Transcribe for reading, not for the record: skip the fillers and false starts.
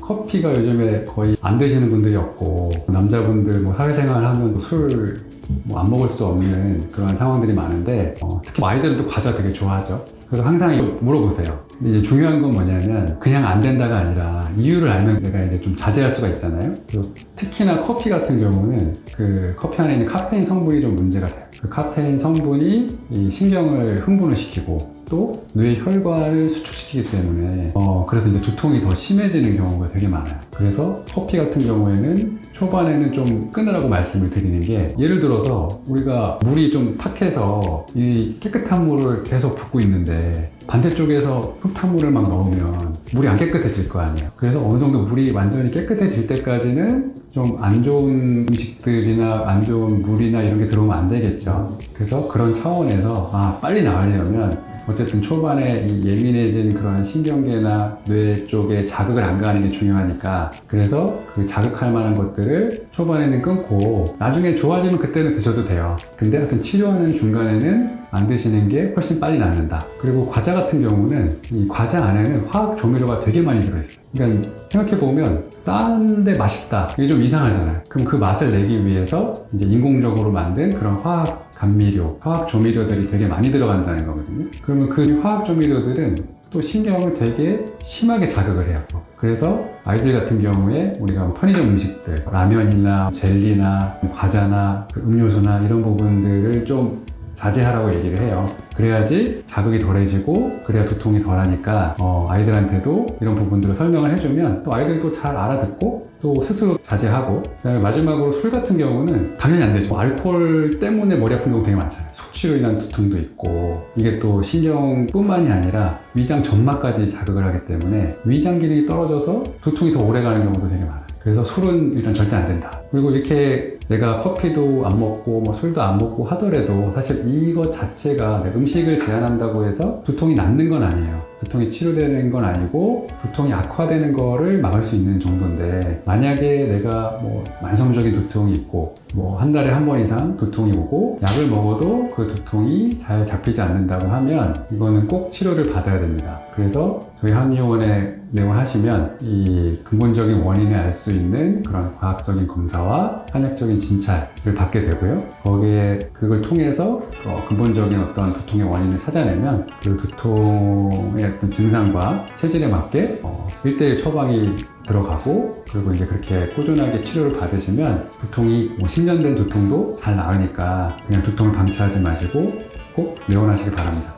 커피가 요즘에 거의 안 드시는 분들이 없고, 남자분들 뭐 사회생활 하면 술 뭐 안 먹을 수 없는 그런 상황들이 많은데, 특히 아이들은 또 과자 되게 좋아하죠. 그래서 항상 이거 물어보세요. 근데 이제 중요한 건 뭐냐면 그냥 안 된다가 아니라 이유를 알면 내가 이제 좀 자제할 수가 있잖아요. 그리고 특히나 커피 같은 경우는 그 커피 안에 있는 카페인 성분이 좀 문제가 돼요. 그 카페인 성분이 이 신경을 흥분을 시키고 또 뇌 혈관을 수축시키기 때문에 그래서 이제 두통이 더 심해지는 경우가 되게 많아요. 그래서 커피 같은 경우에는 초반에는 좀 끊으라고 말씀을 드리는 게, 예를 들어서 우리가 물이 좀 탁해서 이 깨끗한 물을 계속 붓고 있는데 반대쪽에서 흙탕물을 막 넣으면 물이 안 깨끗해질 거 아니에요. 그래서 어느 정도 물이 완전히 깨끗해질 때까지는 좀 안 좋은 음식들이나 안 좋은 물이나 이런 게 들어오면 안 되겠죠. 그래서 그런 차원에서 빨리 나으려면 어쨌든 초반에 이 예민해진 그런 신경계나 뇌 쪽에 자극을 안 가하는 게 중요하니까, 그래서 그 자극할 만한 것들을 초반에는 끊고 나중에 좋아지면 그때는 드셔도 돼요. 근데 하여튼 치료하는 중간에는 안 드시는 게 훨씬 빨리 낫는다. 그리고 과자 같은 경우는 이 과자 안에는 화학 조미료가 되게 많이 들어있어요. 그러니까 생각해보면 싼데 맛있다, 이게 좀 이상하잖아요. 그럼 그 맛을 내기 위해서 이제 인공적으로 만든 그런 화학 감미료, 화학 조미료들이 되게 많이 들어간다는 거거든요. 그러면 그 화학 조미료들은 또 신경을 되게 심하게 자극을 해요. 그래서 아이들 같은 경우에 우리가 편의점 음식들, 라면이나 젤리나 과자나 그 음료수나 이런 부분들을 좀 자제하라고 얘기를 해요. 그래야지 자극이 덜해지고 그래야 두통이 덜하니까 아이들한테도 이런 부분들을 설명을 해주면 또 아이들도 잘 알아듣고 또 스스로 자제하고, 그다음에 마지막으로 술 같은 경우는 당연히 안 되죠. 알코올 때문에 머리 아픈 경우 되게 많잖아요. 숙취로 인한 두통도 있고, 이게 또 신경뿐만이 아니라 위장 점막까지 자극을 하기 때문에 위장 기능이 떨어져서 두통이 더 오래 가는 경우도 되게 많아요. 그래서 술은 일단 절대 안 된다. 그리고 이렇게 내가 커피도 안 먹고 뭐 술도 안 먹고 하더라도 사실 이것 자체가 내 음식을 제한한다고 해서 두통이 낫는 건 아니에요. 두통이 치료되는 건 아니고 두통이 악화되는 거를 막을 수 있는 정도인데, 만약에 내가 뭐 만성적인 두통이 있고 뭐 한 달에 한 번 이상 두통이 오고 약을 먹어도 그 두통이 잘 잡히지 않는다고 하면 이거는 꼭 치료를 받아야 됩니다. 그래서 저희 한의원에 내용을 하시면 이 근본적인 원인을 알 수 있는 그런 과학적인 검사와 한약적인 진찰을 받게 되고요. 거기에 그걸 통해서 근본적인 어떤 두통의 원인을 찾아내면 그 두통의 어떤 증상과 체질에 맞게 1:1 처방이 들어가고, 그리고 이제 그렇게 꾸준하게 치료를 받으시면 두통이 뭐 10년 된 두통도 잘 나으니까 그냥 두통을 방치하지 마시고 꼭 내원하시기 바랍니다.